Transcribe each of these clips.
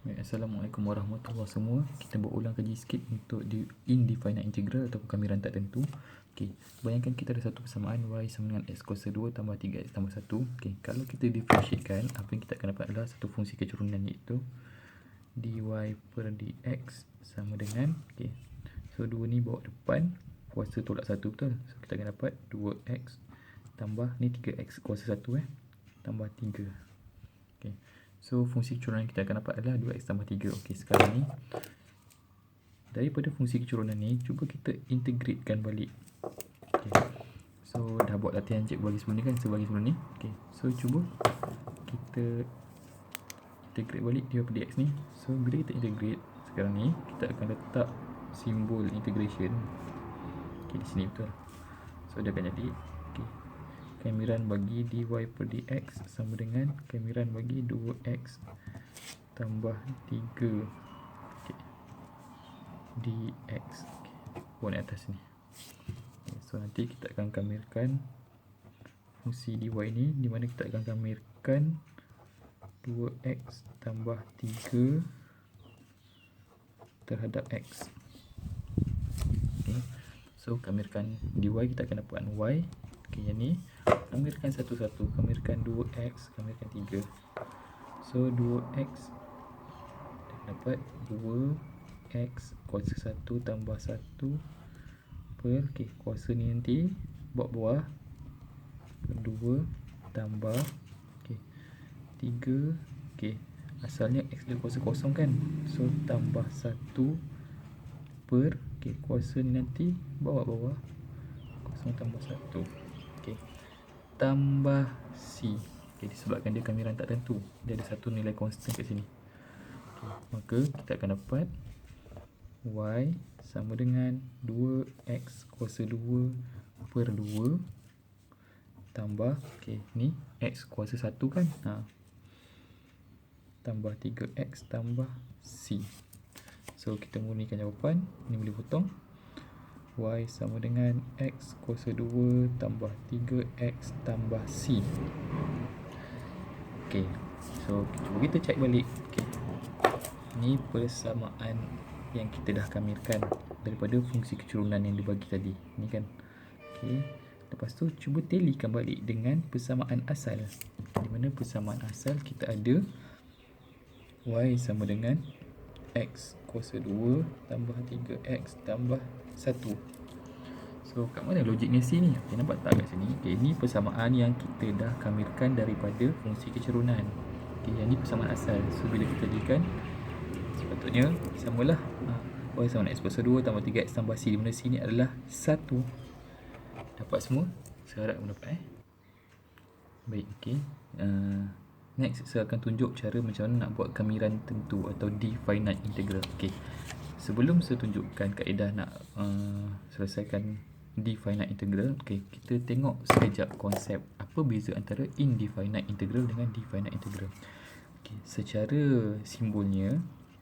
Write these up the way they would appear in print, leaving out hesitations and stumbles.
Assalamualaikum warahmatullahi semua. Kita berulang kaji sikit untuk indefinite integral atau kamiran tak tentu. Okey, bayangkan kita ada satu persamaan y sama dengan x kuasa 2 tambah 3x tambah 1. Okey, kalau kita differentiatekan, apa yang kita akan dapat adalah satu fungsi keturunan, iaitu dy per dx sama dengan, okey, so 2 ni bawa depan, kuasa tolak 1, betul? So kita akan dapat 2x tambah ni 3x kuasa 1 tambah 3. Okey. So fungsi keturunan kita akan dapat adalah 2x tambah 3. Okey, sekarang ni daripada fungsi keturunan ni, cuba kita integratekan balik. Okey. So dah buat latihan cik bagi sebelum ni kan, sebagi sebelum ni. Okey. So cuba kita integrate balik dy per dx ni. So bila kita integrate sekarang ni, kita akan letak simbol integration. Okey, di sini betul. So dia akan jadi, okey, kamiran bagi dy per dx sama dengan kamiran bagi 2x tambah 3, okay, dx. Okay, buat atas ni. Okay, so nanti kita akan kamirkan fungsi dy ni, di mana kita akan kamirkan 2x tambah 3 terhadap x. Okay, so kamirkan dy, kita akan dapat y. Okay, yang ni kamirkan satu-satu, kamirkan 2x, kamirkan 3. So 2x dapat 2x kuasa 1 tambah 1 per, okay, kuasa ni nanti buat bawah, 2 tambah, okay, 3, okay, asalnya x dia kuasa kosong kan, so tambah 1 per, okay, kuasa ni nanti bawa bawah, kosong tambah 1, okay, tambah c. Okay, disebabkan dia kamiran tak tentu, dia ada satu nilai constant kat sini. Okay, maka kita akan dapat y sama dengan 2x kuasa 2 per 2 tambah, okay, ni x kuasa 1 kan, tambah 3x tambah c. So kita murnikan jawapan, ni boleh potong. Y sama dengan x kuasa 2 tambah 3x tambah c. Okay, so cuba kita cek balik. Okay, ni persamaan yang kita dah kamirkan daripada fungsi keturunan yang dibagi tadi ni kan. Okay, lepas tu cuba talikan balik dengan persamaan asal, di mana persamaan asal kita ada y sama dengan x kuasa 2 tambah 3x tambah 1. So kat mana logiknya C ni? Okay, nampak tak kat sini? Okay, ni persamaan yang kita dah kamirkan daripada fungsi keturunan. Okay, yang ni persamaan asal. So bila kita jadikan, sepatutnya samalah, y sama dengan x kuasa 2 tambah 3x tambah c, di mana c ni adalah 1. Dapat semua? Saya harap mendapat. Baik, okay. Next, saya akan tunjuk cara macam mana nak buat kamiran tentu atau definite integral. Okay, sebelum saya tunjukkan kaedah nak selesaikan definite integral, okay, kita tengok sekejap konsep apa beza antara indefinite integral dengan definite integral. Okay, secara simbolnya,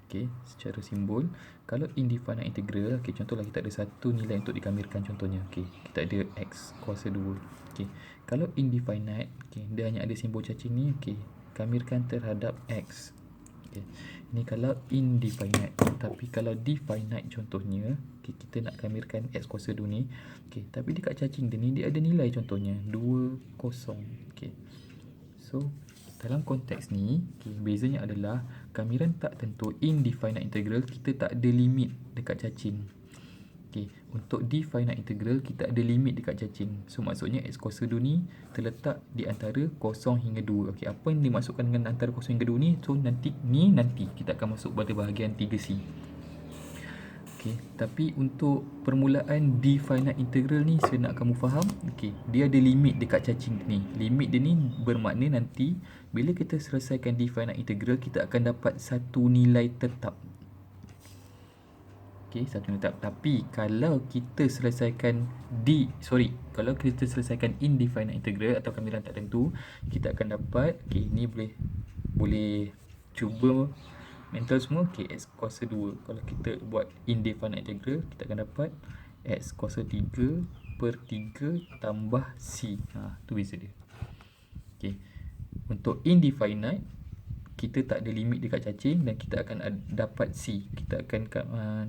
okay, secara simbol, kalau indefinite integral, okay, contohlah kita ada satu nilai untuk dikamirkan, contohnya, okay, kita ada x kuasa 2. Okay, kalau indefinite, okay, dia hanya ada simbol cacing ni, okay, kamirkan terhadap x. Okay, ini kalau indefinite. Tapi kalau definite, contohnya, okay, kita nak kamirkan x kuasa 2 ni, okay, tapi dekat cacing dia ni dia ada nilai, contohnya 2, 0. Okay, so dalam konteks ni, okay, bezanya adalah kamiran tak tentu indefinite integral, kita tak ada limit dekat cacing. Okay, untuk definite integral kita ada limit dekat cacing. So maksudnya x kuasa 2 ni terletak di antara 0 hingga 2. Okay, apa yang dimaksudkan dengan antara 0 hingga 2 ni? So nanti kita akan masuk pada bahagian 3C. Okay, tapi untuk permulaan definite integral ni, saya nak kamu faham, okay, dia ada limit dekat cacing ni. Limit dia ni bermakna nanti bila kita selesaikan definite integral, kita akan dapat satu nilai tetap. Okay, satu nilai tetap. Tapi kalau kita selesaikan kalau kita selesaikan indefinite integral atau kamiran tak tentu, kita akan dapat, okay, ni boleh cuba mental semua. Okay, x kuasa 2. Kalau kita buat indefinite integral, kita akan dapat x kuasa 3 per 3 tambah c. Tu beza dia. Okay, untuk indefinite, kita tak ada limit dekat cacing dan kita akan dapat C. Kita akan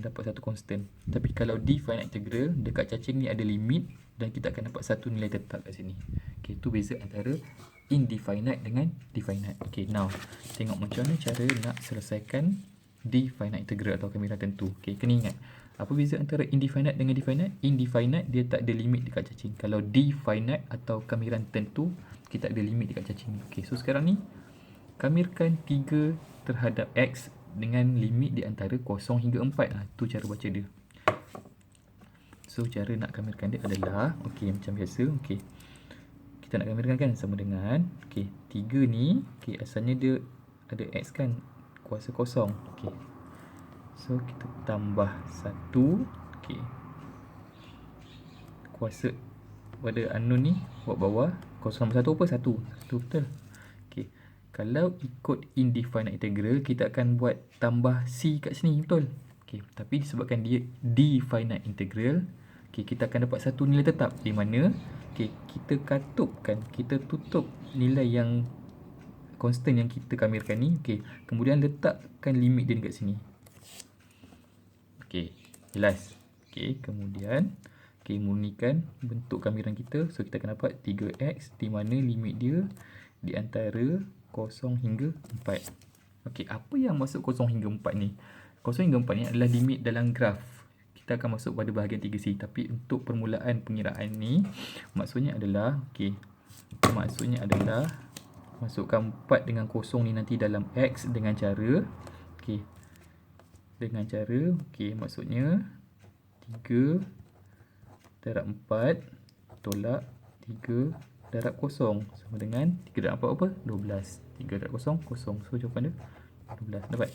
dapat satu constant. Tapi kalau D finite integral, dekat cacing ni ada limit dan kita akan dapat satu nilai tetap kat sini. Okay, tu beza antara indefinite dengan definite. Okay, now tengok macam mana cara nak selesaikan D finite integral atau kamiran tentu. Okay, kena ingat apa beza antara indefinite dengan definite? Indefinite dia tak ada limit dekat cacing. Kalau definite atau kamiran tentu, kita ada limit dekat cacing. Okay, so sekarang ni kamirkan 3 terhadap X dengan limit di antara 0 hingga 4. Tu cara baca dia. So cara nak kamirkan dia adalah, okay, macam biasa, okay, kita nak kamirkan kan sama dengan, okay, 3 ni, okay, asalnya dia ada X kan, kuasa kosong. Okay, so kita tambah 1, okay, kuasa pada unknown ni buat bawah. Kuasa nombor 1 apa? 1 betul. Okay, kalau ikut indefinite integral, kita akan buat tambah C kat sini, betul? Okay, tapi disebabkan dia definite integral, okay, kita akan dapat satu nilai tetap di mana, okay, kita tutup nilai yang constant yang kita kamirkan ni, okay, kemudian letakkan limit dia dekat sini. Okay, jelas. Okay, kemudian, okay, murnikan bentuk kamiran kita. So kita akan dapat 3x di mana limit dia di antara 0 hingga 4. Okay, apa yang masuk 0 hingga 4 ni? 0 hingga 4 ni adalah limit dalam graf. Kita akan masuk pada bahagian 3C. Tapi untuk permulaan pengiraan ni, maksudnya adalah, okay, masukkan 4 dengan 0 ni nanti dalam X dengan cara, okay, okay, maksudnya 3 darab 4 tolak 3 darab 0 sama dengan 3 darab 4 apa? 12. 3 darab 0, 0. So jawapan dia 12. Dapat?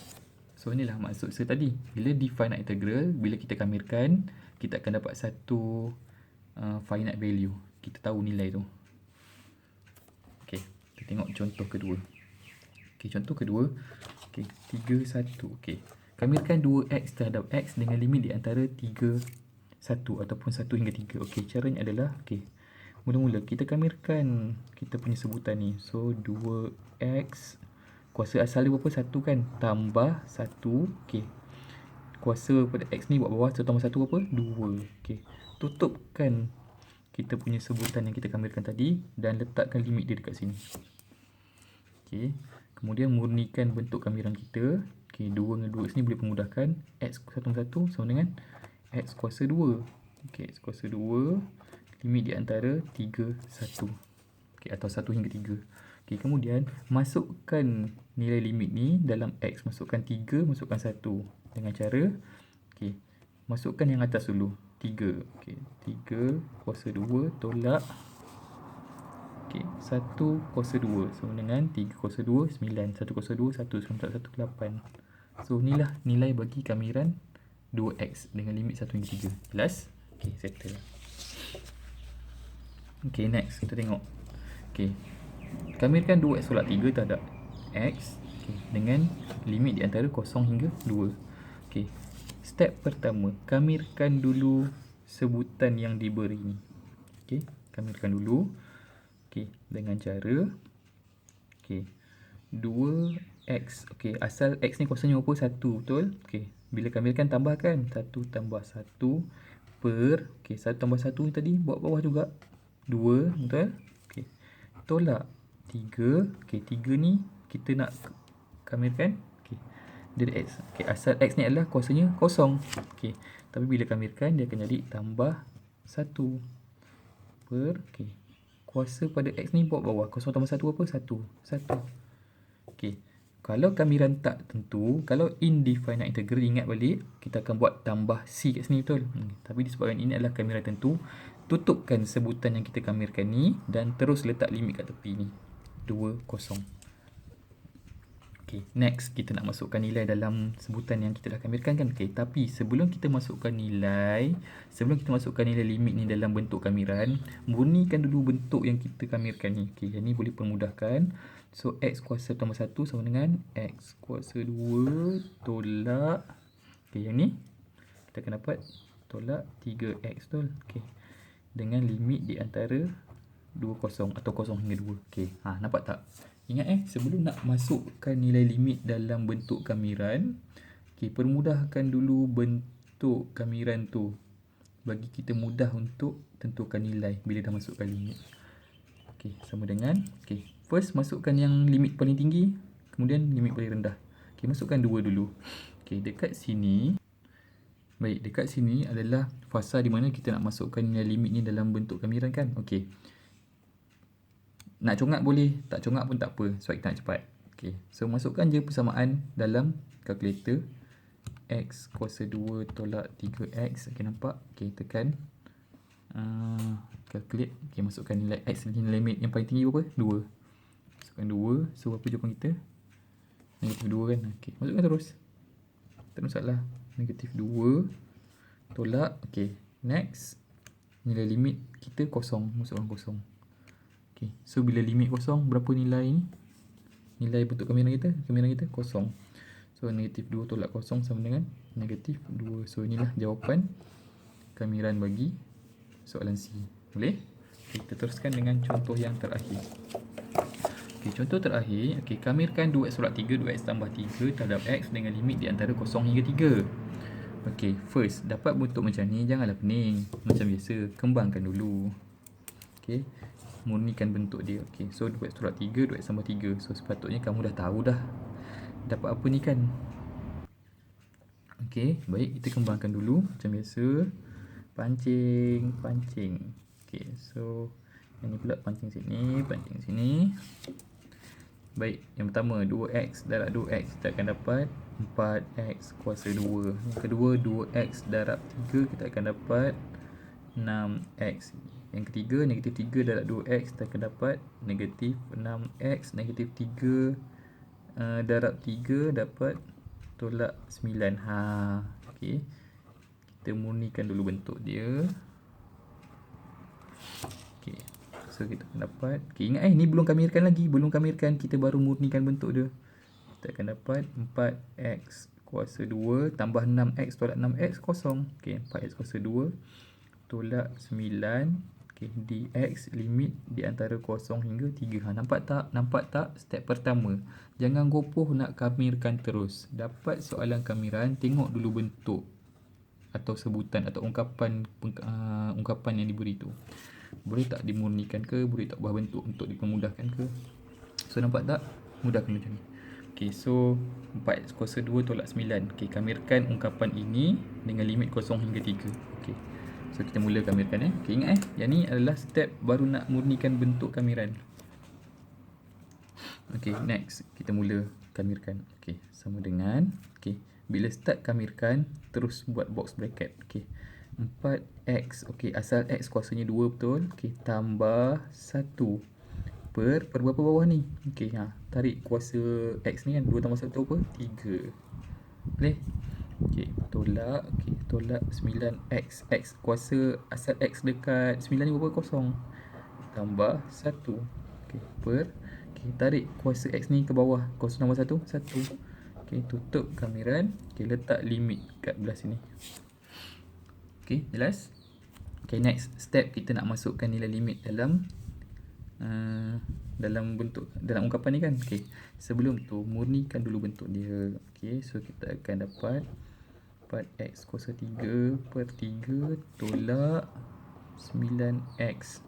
So inilah maksud saya tadi. Bila definite integral, bila kita kamirkan, kita akan dapat satu finite value. Kita tahu nilai tu. Okay, kita tengok contoh kedua. Okay, contoh kedua, okay, 3, 1. Okay, kamirkan 2x terhadap x dengan limit di antara 3, 1 ataupun 1 hingga 3. Okay, caranya adalah, okay, mula-mula kita kamirkan kita punya sebutan ni. So 2x, kuasa asal dia berapa? 1 kan, tambah 1. Okay, kuasa pada x ni buat bawah, 1 tambah 1 berapa? 2. Okay, tutupkan kita punya sebutan yang kita kamirkan tadi dan letakkan limit dia dekat sini. Okay, kemudian murnikan bentuk kamiran kita. Okay, 2 dengan 2 ni boleh pemudahkan. X kuasa 1 sama dengan X kuasa 2. Okay, X kuasa 2, limit di antara 3, 1. Okay, atau 1 hingga 3. Okay, kemudian masukkan nilai limit ni dalam X. Masukkan 3, masukkan 1. Dengan cara, okay, masukkan yang atas dulu. 3. Okay, 3 kuasa 2 tolak, okay, 1 kuasa 2 sama dengan 3 kuasa 2, 9. 1 kuasa 2, 1. 1, 8. So, inilah nilai bagi kamiran 2x dengan limit 1 hingga 3. Jelas? Okay, settle. Okay, next. Kita tengok. Okay, kamirkan 2x tolak 3 terhadap x, okay, dengan limit di antara 0 hingga 2. Okay, step pertama, kamirkan dulu sebutan yang diberi ni. Okay, kamirkan dulu. Okay, dengan cara, okay, 2x. Okay, asal x ni kuasanya berapa? 1, betul? Okay, bila kamirkan tambahkan 1 tambah 1 per, okay, 1 tambah 1 ni tadi buat bawah juga 2, betul? Okay, tolak 3. Okay, 3 ni kita nak kamirkan, okay, dia ada x. Okay, asal x ni adalah kuasanya 0. Okay, tapi bila kamirkan dia akan jadi tambah 1 per, okay, kuasa pada x ni buat bawah. 0 tambah 1 apa? 1. Okay, kalau kamiran tak tentu, kalau indefinite integral, ingat balik, kita akan buat tambah C kat sini, betul? Tapi disebabkan ini adalah kamiran tentu, tutupkan sebutan yang kita kamirkan ni dan terus letak limit kat tepi ni. 2, 0. Okay, next kita nak masukkan nilai dalam sebutan yang kita dah kamirkan kan. Okay, tapi sebelum kita masukkan nilai limit ni dalam bentuk kamiran, murnikan dulu bentuk yang kita kamirkan ni. Okay, yang ni boleh permudahkan. So, x kuasa tambah 1 sama dengan x kuasa 2 tolak, okay, yang ni kita akan dapat tolak 3x, betul? Okay, dengan limit di antara 2, 0 atau 0 hingga 2. Okay, nampak tak? Ingat sebelum nak masukkan nilai limit dalam bentuk kamiran, permudahkan dulu bentuk kamiran tu bagi kita mudah untuk tentukan nilai bila dah masukkan limit. Sama dengan first masukkan yang limit paling tinggi, kemudian limit paling rendah. Masukkan 2 dulu. Dekat sini, baik, dekat sini adalah fasa di mana kita nak masukkan nilai limit ni dalam bentuk kamiran kan. Nak congak boleh, tak congak pun tak apa sebab kita nak cepat. So masukkan je persamaan dalam kalkulator. X kuasa 2 tolak 3x. Nampak? Tekan calculate. Masukkan nilai x, nilai limit yang paling tinggi berapa? 2. Masukkan 2. So berapa jawapan kita? Negatif 2 kan. Masukkan terus. Tak ada masalah. Negatif 2 tolak. Next. Nilai limit kita kosong. Masukkan kosong. So bila limit kosong, berapa nilai ni? Nilai bentuk kamiran kita kosong. So negatif 2 tolak kosong sama dengan negatif 2. So inilah jawapan kamiran bagi soalan C. Boleh? Kita teruskan dengan contoh yang terakhir. Contoh terakhir, kamirkan 2x tolak 3, 2x tambah 3 terhadap x dengan limit di antara 0 hingga 3. First, dapat bentuk macam ni, janganlah pening. Macam biasa, kembangkan dulu. Murnikan bentuk dia. So 2x tolak 3, 2x tambah 3. So sepatutnya kamu dah tahu dah dapat apa ni kan. Baik, kita kembangkan dulu macam biasa. Pancing. So yang ni pula pancing sini. Baik, yang pertama 2x darab 2x kita akan dapat 4x kuasa 2. Yang kedua 2x darab 3 kita akan dapat 6x. Yang ketiga negatif 3 darab 2x kita akan dapat negatif 6x. Negatif 3 darab 3 dapat tolak 9. Kita murnikan dulu bentuk dia. So kita akan dapat, ingat ni belum kamirkan lagi. Kita baru murnikan bentuk dia. Kita akan dapat 4x kuasa 2 tambah 6x tolak 6x kosong. 4x kuasa 2 tolak 9. Dx limit di antara 0 hingga 3. Nampak tak step pertama? Jangan gopoh nak kamirkan terus. Dapat soalan kamiran, tengok dulu bentuk atau sebutan atau ungkapan yang diberi tu. Boleh tak dimurnikan ke, boleh tak ubah bentuk untuk dipermudahkan ke. So nampak tak? Mudahkan macam ni. So 4 kuasa 2 tolak 9. Kamirkan ungkapan ini dengan limit 0 hingga 3. So kita mula kamirkan. Ingat yang ni adalah step baru nak murnikan bentuk kamiran. Next kita mula kamirkan. Sama dengan bila start kamirkan, terus buat box bracket. 4x, asal x kuasanya 2 betul. Tambah 1 per berapa bawah ni? Tarik kuasa x ni kan, 2 tambah 1 apa? 3. Boleh? Tolak 9x. X kuasa asal x dekat 9 ni berapa? 0. Tambah 1. Per tarik kuasa x ni ke bawah. 0 tambah 1? 1. Tutup kamiran. Letak limit kat belah sini. Jelas? Next step, kita nak masukkan nilai limit dalam ungkapan ni kan. Sebelum tu murnikan dulu bentuk dia. So kita akan dapat 4x kuasa 3 per 3 tolak 9x.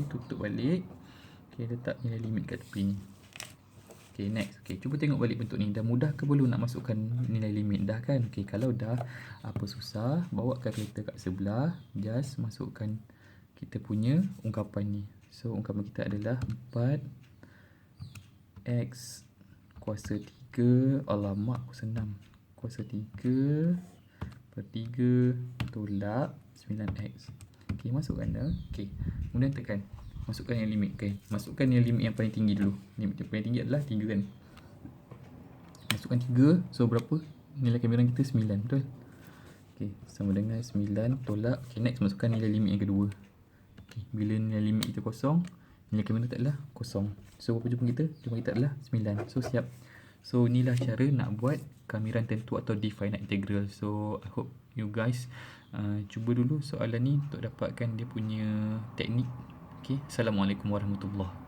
Tutup balik. Letak nilai limit kat tepi ni. Next. Cuba tengok balik bentuk ni. Dah mudah ke belum nak masukkan nilai limit? Dah kan? Kalau dah, apa susah, bawa kalkulator kat sebelah, just masukkan kita punya ungkapan ni. So ungkapan kita adalah 4x kuasa 3, alamak kuasa 6, kuasa 3 per 3 tolak 9x. Masukkan dah. Kemudian tekan masukkan yang limit. Masukkan yang limit yang paling tinggi dulu. Limit yang paling tinggi adalah 3 kan. Masukkan 3. So berapa? Nilai kamiran kita 9, betul? Sama dengan 9 tolak. Next masukkan nilai limit yang kedua. Bila nilai limit kita kosong, nilai kamiran kita adalah kosong. So berapa jawapan kita? Jawapan kita adalah 9. So siap. So inilah cara nak buat kamiran tentu atau definite integral. So I hope you guys cuba dulu soalan ni untuk dapatkan dia punya teknik. Assalamualaikum warahmatullahi